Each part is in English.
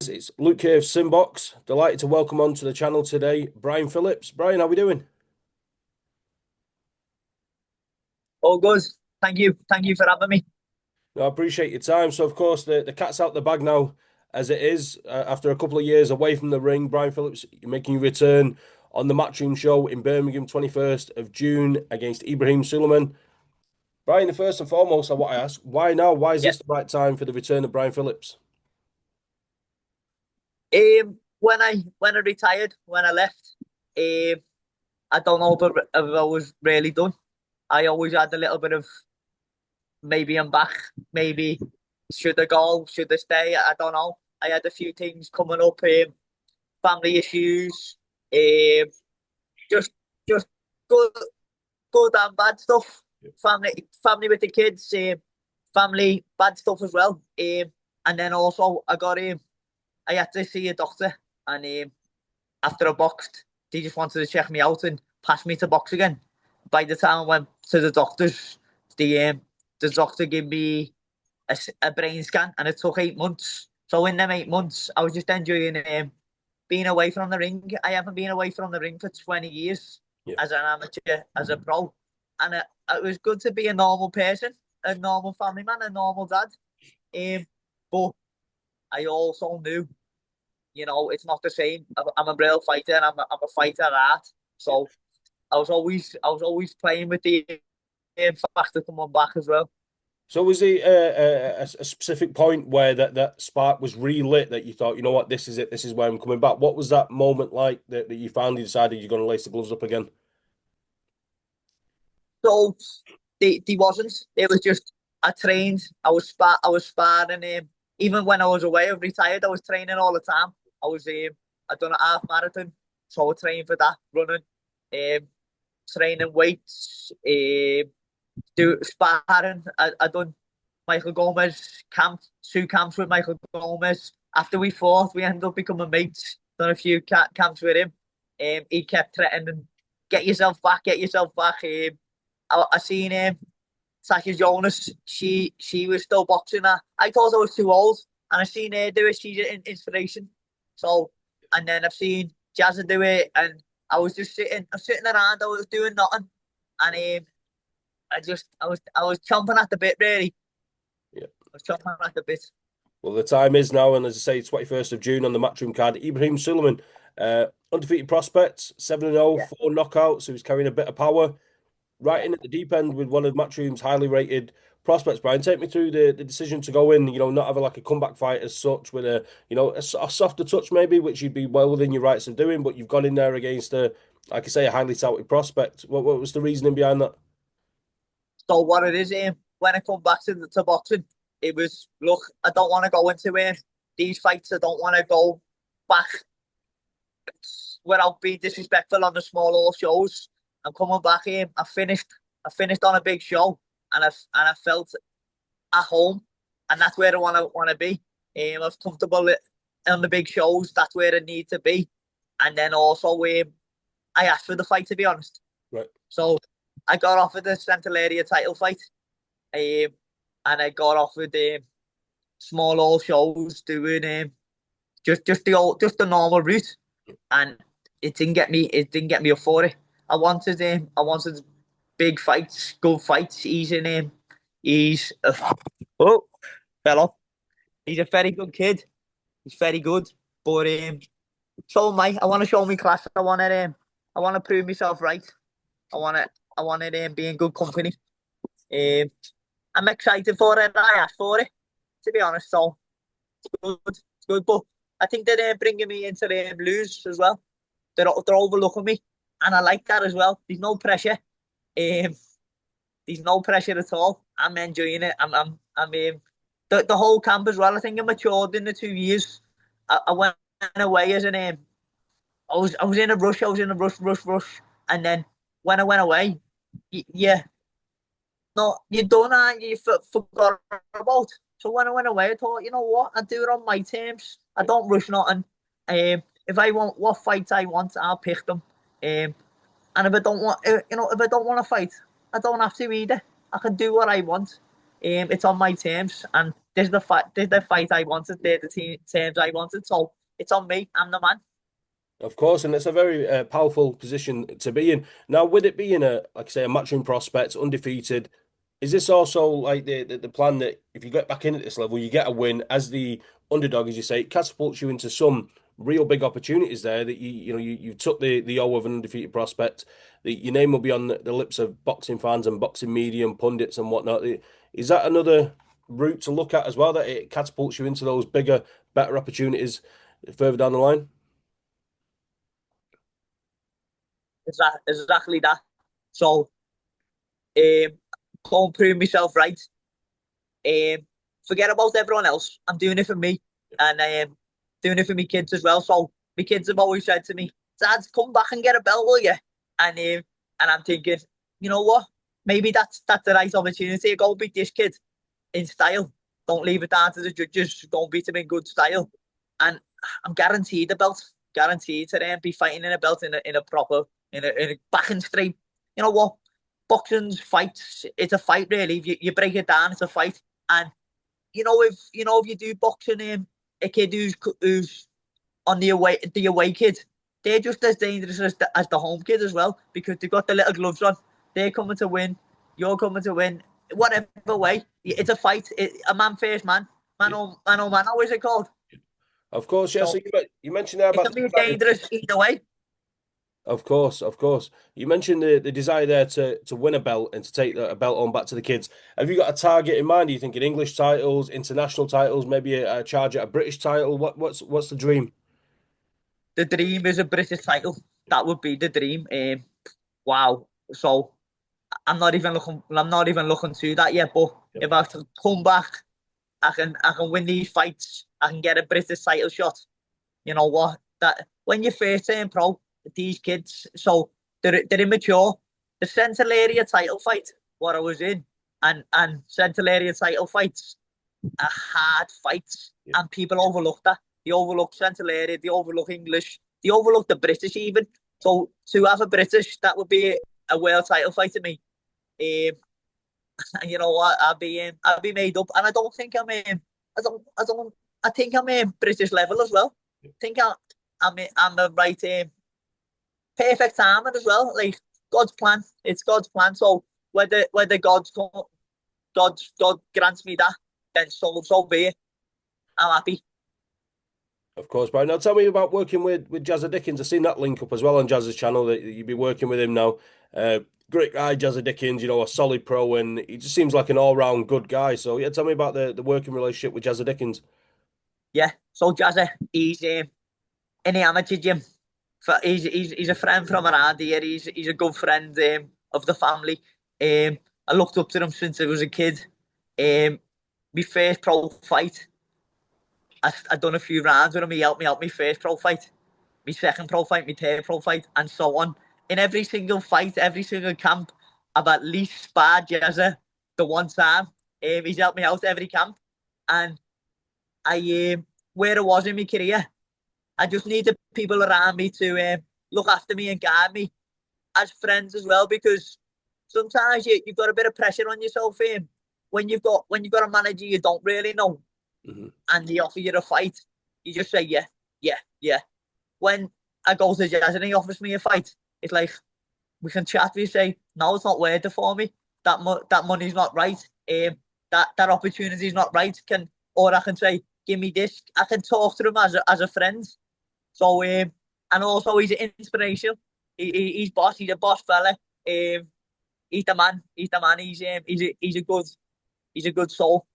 It's Luke here of SimBoxx. Delighted to welcome onto the channel today Brian Phillips. Brian, how are we doing? All good. Thank you. Thank you for having me. No, I appreciate your time. So, of course, the cat's out the bag now, as it is. After a couple of years away from the ring, Brian Phillips, you're making your return on the Matchroom show in Birmingham, 21st of June against Ibrahim Suleiman. Brian, the first and foremost, I want to ask, why now? Why is Yeah. this the right time for the return of Brian Phillips? When I retired, when I left, I don't know if I was really done. I always had a little bit of maybe I'm back, maybe should I go, should I stay? I don't know. I had a few things coming up, family issues, um, just just good good and bad stuff. Family with the kids, family bad stuff as well. And then also I had to see a doctor, and after I boxed, they just wanted to check me out and pass me to box again. By the time I went to the doctors, the doctor gave me a brain scan, and it took 8 months. So in them 8 months, I was just enjoying being away from the ring. I haven't been away from the ring for 20 years Yeah. as an amateur, as a pro, and it was good to be a normal person, a normal family man, a normal dad. But I also knew, it's not the same. I'm a real fighter, and I'm a fighter at heart. Yeah. So I was always playing with the fact of coming back as well. So was it a specific point where that spark was relit that you thought, you know what, this is it, this is where I'm coming back? What was that moment like that you finally decided you're going to lace the gloves up again? So they wasn't. It was just I trained. I was sparring. Even when I was away, I retired. I was training all the time. I done a half marathon, so I trained for that, running, training weights, do sparring. I done Michael Gomez camp, 2 camps with Michael Gomez. After we fought, we ended up becoming mates. Done a few camps with him. He kept threatening, "Get yourself back, get yourself back." I seen him. Sasha Jonas. She was still boxing. I thought I was too old, and I seen her do it. She's an inspiration. So, and then I've seen Jazza do it, and I was sitting around. I was doing nothing, and I was chomping at the bit. Really, Yeah. I was chomping at the bit. Well, the time is now, and as I say, 21st of June on the Matchroom card. Ibrahim Suleiman, undefeated prospect, 7-0, Yeah. 4 knockouts, so he's carrying a bit of power. Right Yeah. in at the deep end with one of Matchroom's highly rated prospects. Brian, take me through the decision to go in, not have like a comeback fight as such with a softer touch maybe, which you'd be well within your rights of doing, but you've gone in there against like I say, a highly touted prospect. What was the reasoning behind that? So what it is, when I come back to boxing, it was, look, I don't want to go into these fights. I don't want to go back without being disrespectful on the smaller shows. I'm coming back here. I finished on a big show, and I felt at home, and that's where I want to be. I was comfortable on the big shows. That's where I need to be. And then also, I asked for the fight, to be honest. Right. So I got offered the Central Area title fight, um, and I got offered small all shows doing just the normal route, and it didn't get me up for it. I wanted big fights, good fights. He's a, oh fellow. He's a very good kid. He's very good, but I want to show me class. I want to prove myself right. I want to be in good company. Um, I'm excited for it. I asked for it, to be honest. So it's good. It's good. But I think that they're bringing me into the blues as well. They're overlooking me, and I like that as well. There's no pressure. Um, there's no pressure at all. I'm enjoying it. The whole camp as well. I think I matured in the 2 years. I went away as an I was in a rush. I was in a rush. And then when I went away, yeah, no, you done and you forgot about. So when I went away, I thought, you know what, I do it on my terms. I don't rush nothing. If I want what fights I want, I'll pick them. And if I don't want, if I don't want to fight, I don't have to either. I can do what I want. It's on my terms, and There's the fight I wanted. They're the terms I wanted. So it's on me. I'm the man. Of course, and it's a very powerful position to be in. Now, with it being like I say, a matchroom prospect, undefeated, is this also like the plan that if you get back in at this level, you get a win as the underdog, as you say, it catapults you into some real big opportunities there that you took the O of an undefeated prospect, that your name will be on the lips of boxing fans and boxing media and pundits and whatnot. Is that another route to look at as well, that it catapults you into those bigger, better opportunities further down the line? Exactly that. So um, go and prove myself right. Forget about everyone else. I'm doing it for me, and doing it for my kids as well. So my kids have always said to me, "Dad, come back and get a belt, will you?" And I'm thinking, you know what? Maybe that's the right opportunity. Go beat this kid in style. Don't leave it down to the judges. Go and beat him in good style. And I'm guaranteed a belt. Guaranteed to then be fighting in a belt in a proper in a back and straight. You know what? Boxing's fights. It's a fight really. If you break it down, it's a fight. And if you do boxing, a kid who's on the away kid, they're just as dangerous as the home kid as well because they've got the little gloves on. They're coming to win. You're coming to win. Whatever way, it's a fight. A man first man. Yeah. Man. How is it called? Of course, yeah. So So you mentioned there it about can the be desire. dangerous either way. Of course, of course. You mentioned the desire there to win a belt and to take a belt on back to the kids. Have you got a target in mind? Are you thinking English titles, international titles, maybe a charge at a British title? What's the dream? The dream is a British title. That would be the dream. Wow. So I'm not even looking to that yet. But Yep. if I have to come back, I can win these fights. I can get a British title shot. You know what? That when you first turn pro, these kids, so they're immature. The Central Area title fight, what I was in, and Central Area title fights are hard fights, Yep. and people overlook that. They overlook Central Area, they overlook English, they overlook the British even. So to have a British, that would be a world title fight to me. Um, and you know what? I'll be made up, and I don't think I don't, I think I'm British level as well. I think I'm the right perfect timing as well. Like God's plan, it's God's plan. So whether God grants me that, then so be it. I'm happy. Of course, Brian. Now tell me about working with Jazza Dickens. I've seen that link up as well on Jazza's channel that you'd be working with him now. Great guy, Jazza Dickens, a solid pro, and he just seems like an all-round good guy. So yeah, tell me about the working relationship with Jazza Dickens. Yeah. So Jazza, he's in the amateur gym. He's a friend from around here. He's a good friend of the family. I looked up to him since I was a kid. My first pro fight, I done a few rounds with him. He helped me out my first pro fight, my second pro fight, my third pro fight, and so on. In every single fight, every single camp, I've at least sparred Jazza the one time. He's helped me out every camp, and where I was in my career, I just needed people around me to look after me and guide me as friends as well, because sometimes you've got a bit of pressure on yourself when you've got a manager you don't really know Mhm. and they offer you a fight, you just say yeah, yeah, yeah. When I go to Jazz and he offers me a fight, it's like we can chat. We say no, it's not worth it for me. That money's not right. That opportunity's not right. Or I can say give me this. I can talk to him as a friend. So and also he's an inspiration. He's boss. He's a boss fella. He's the man. He's the man. He's a good soul.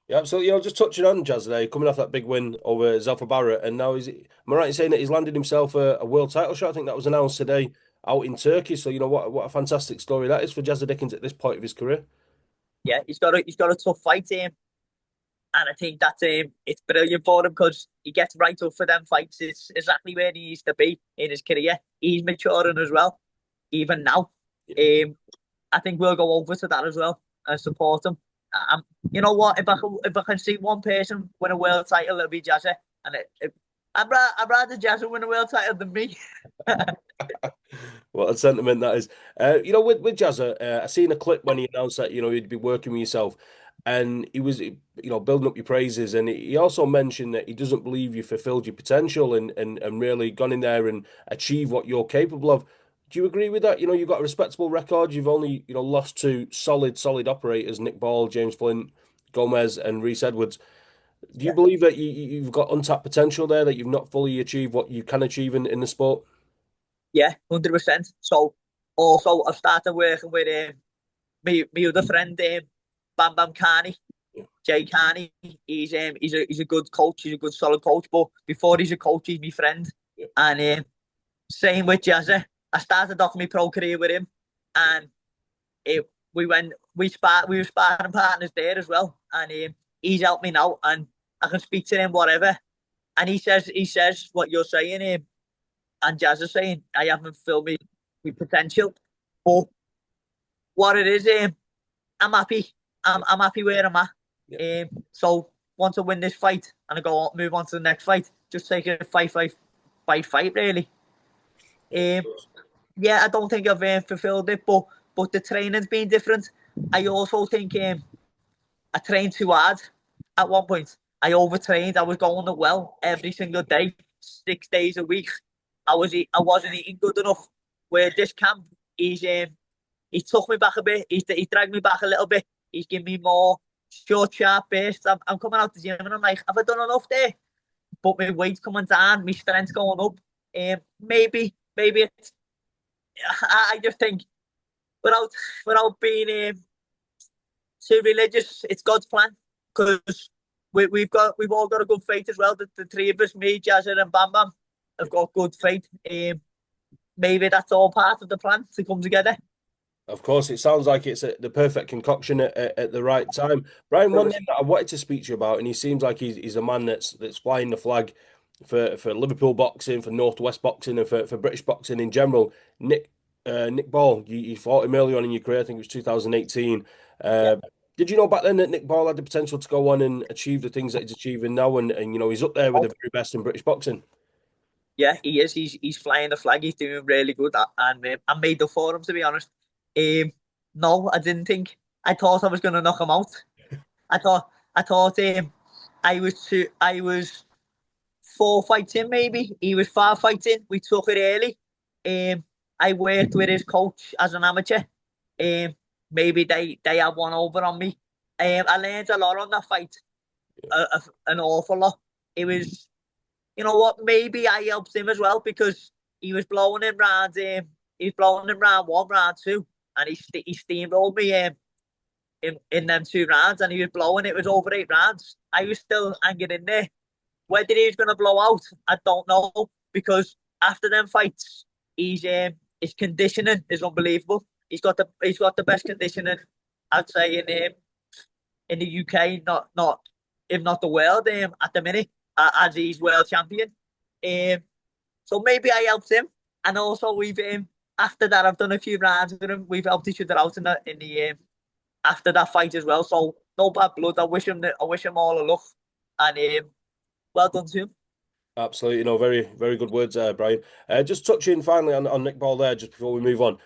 Yeah, absolutely. Just touching on Jazz there, coming off that big win over Zalfa Barrett, and now am I right in saying that he's landed himself a world title shot? I think that was announced today out in Turkey. So what a fantastic story that is for Jazza Dickens at this point of his career. Yeah, he's got a tough fight and I think that it's brilliant for him because he gets right up for them fights. It's exactly where he needs to be in his career. He's maturing as well, even now. Yeah. I think we'll go over to that as well and support him. Um, you know what? If I can see one person win a world title, it'll be Jazza. And I'd rather Jazza win a world title than me. What a sentiment that is. With Jazza, I seen a clip when he announced that he'd be working with yourself. and he was, building up your praises. And he also mentioned that he doesn't believe you fulfilled your potential and really gone in there and achieved what you're capable of. Do you agree with that? You've got a respectable record. You've only, lost to solid operators, Nick Ball, James Flint, Gomez, and Reese Edwards. Do you Yeah, believe that you've got untapped potential there, that you've not fully achieved what you can achieve in the sport? yeah, 100%. So also I've started working with my other friend, Bam Bam Carney, Yeah, Jay Carney. He's a good coach. He's a good solid coach. But before he's a coach, he's my friend. yeah, And same with Jazza. I started off my pro career with him, and it, we were sparring partners there as well. And he's helped me now, and I can speak to him whatever. And he says what you're saying, and Jazz is saying I haven't filled me potential. But what it is, I'm happy. yeah, I'm happy where I'm at. yeah, So once I win this fight and I move on to the next fight, just take it fight really. yeah, of Um, course. yeah, I don't think I've fulfilled it, but the training's been different. I also think I trained too hard at one point. I overtrained. I was going to well every single day, 6 days a week. I wasn't eating good enough. Where this camp, he took me back a bit. He dragged me back a little bit. He's giving me more short, sharp bursts. I'm coming out the gym and I'm like, have I done enough there? But my weight's coming down, my strength's going up. Maybe it's. I just think without being too religious, it's God's plan because we've all got a good faith as well. The three of us, me, Jazza, and Bam Bam, have got good faith. Maybe that's all part of the plan to come together. Of course, it sounds like it's the perfect concoction at the right time. Brian, one thing that I wanted to speak to you about, and he seems like he's a man that's flying the flag for Liverpool boxing, for Northwest boxing, and for British boxing in general. Nick Ball, you fought him early on in your career. I think it was 2018. Yeah, Uh, did you know back then that Nick Ball had the potential to go on and achieve the things that he's achieving now, and he's up there with the very best in British boxing? yeah, he is. He's flying the flag. He's doing really good, and I made up for him to be honest. Um, no, I didn't think. I thought I was going to knock him out. I thought I was 4 fights in maybe. He was 5 fights in. We took it early. I worked with his coach as an amateur. Maybe they had one over on me. I learned a lot on that fight. An awful lot. It was, you know what? Maybe I helped him as well because he was blowing him round. He was blowing him round one, round two, and he steamrolled me in them 2 rounds, and he was blowing. It was over 8 rounds. I was still hanging in there. Whether he was going to blow out, I don't know because after them fights, his conditioning is unbelievable. He's got the best conditioning I'd say in the UK, not if not the world at the minute as he's world champion. Um, so maybe I helped him, and also we've after that I've done a few rounds with him. We've helped each other out in the after that fight as well. So no bad blood. I wish him all the luck, and well done to him. Absolutely, very, very good words there, Brian. Just touching finally on Nick Ball there, just before we move on,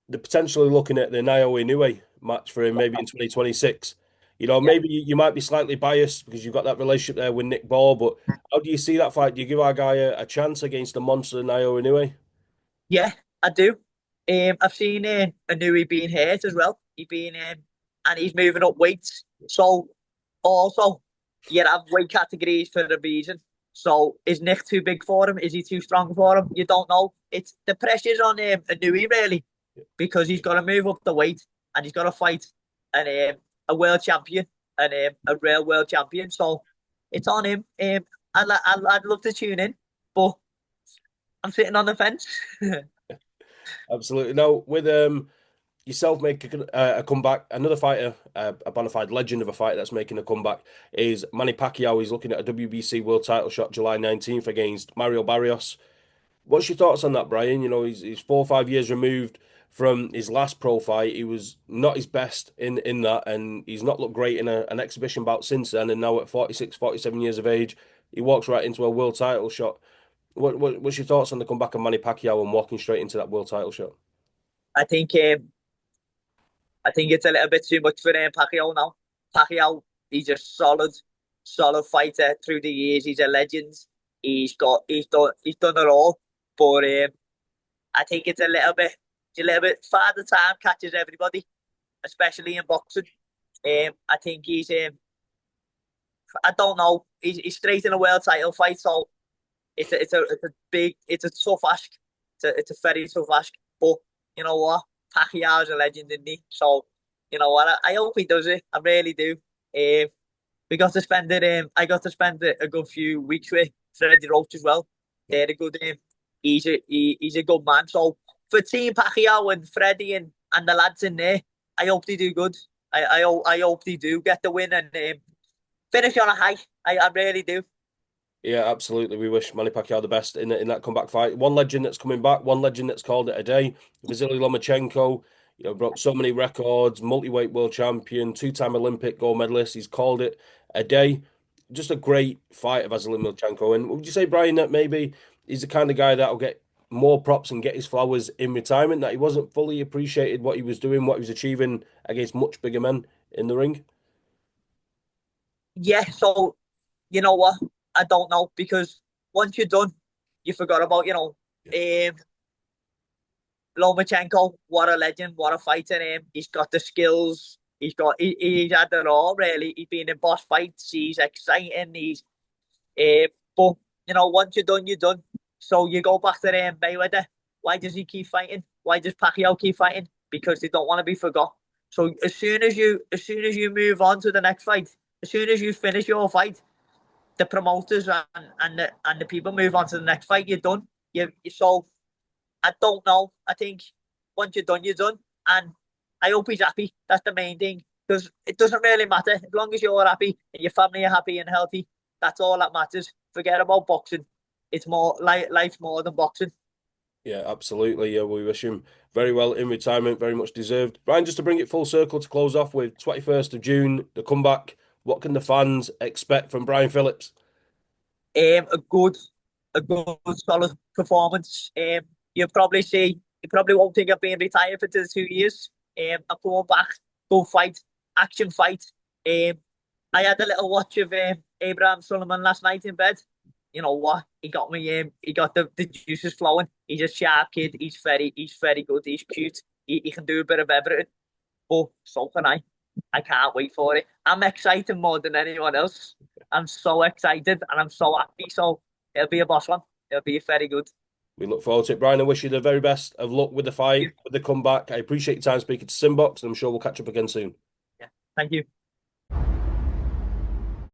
the potentially looking at the Naoya Inoue match for him maybe in 2026. Yeah. Maybe you might be slightly biased because you've got that relationship there with Nick Ball, but how do you see that fight? Do you give our guy a chance against the monster Naoya Inoue? Yeah, I do. I've seen Anui being hurt as well. He's been and he's moving up weights. So also, you have weight categories for a reason. So is Nick too big for him? Is he too strong for him? You don't know. It's the pressure's on Anui really because he's got to move up the weight and he's got to fight a world champion and a real world champion. So it's on him. I'd love to tune in, but I'm sitting on the fence. Absolutely. Now, with yourself making a comeback, another fighter, a bona fide legend of a fighter that's making a comeback is Manny Pacquiao. He's looking at a WBC world title shot July 19th against Mario Barrios. What's your thoughts on that, Brian? He's 4 or 5 years removed from his last pro fight. He was not his best in that, and he's not looked great in an exhibition bout since then. And now at 46, 47 years of age, he walks right into a world title shot. What's your thoughts on the comeback of Manny Pacquiao and walking straight into that world title shot? I think um, I think it's a little bit too much for Pacquiao now. Pacquiao, he's a solid fighter through the years. He's a legend. He's done it all. But I think it's a little bit father time catches everybody, especially in boxing. I think I don't know, he's straight in a world title fight, so it's a tough ask. It's a very tough ask. But you know what? Pacquiao's a legend, isn't he? So you know what? I hope he does it. I really do. We got to spend it. I got to spend a good few weeks with Freddie Roach as well. They're a good. He's a good man. So for Team Pacquiao and Freddie and the lads in there, I hope they do good. I hope they do get the win and finish on a high. I really do. Yeah, absolutely. We wish Manny Pacquiao the best in that comeback fight. One legend that's coming back, one legend that's called it a day. Vasily Lomachenko, broke so many records, multi-weight world champion, two-time Olympic gold medalist. He's called it a day. Just a great fight of Vasily Lomachenko. And would you say, Brian, that maybe he's the kind of guy that will get more props and get his flowers in retirement, that he wasn't fully appreciated what he was doing, what he was achieving against much bigger men in the ring? Yeah. So you know what? I don't know because once you're done, you forgot about Lomachenko. What a legend! What a fighter! He's got the skills. He's had it all really. He's been in boss fights. He's exciting. But once you're done, you're done. So you go back to Mayweather. Why does he keep fighting? Why does Pacquiao keep fighting? Because they don't want to be forgot. So as soon as you move on to the next fight, as soon as you finish your fight, the promoters and the people move on to the next fight. You're done. So I don't know. I think once you're done, you're done. And I hope he's happy. That's the main thing. Because it doesn't really matter. As long as you're happy and your family are happy and healthy, that's all that matters. Forget about boxing. It's more life's more than boxing. Yeah, absolutely. Yeah, we wish him very well in retirement, very much deserved. Brian, just to bring it full circle to close off with 21st of June, the comeback. What can the fans expect from Brian Phillips? A good, a good solid performance. You probably won't think of being retired for 2 years. I'm going back, go fight, action fight. Um, I had a little watch of Abraham Sullivan last night in bed. You know what? He got me. He got the juices flowing. He's a sharp kid. He's very good. He's cute. He can do a bit of everything. But so can I. I can't wait for it. I'm excited more than anyone else. I'm so excited and I'm so happy. So it'll be a boss one. It'll be very good. We look forward to it. Brian, I wish you the very best of luck with the fight, with the comeback. I appreciate your time speaking to SimBoxx, and I'm sure we'll catch up again soon. Yeah. Thank you.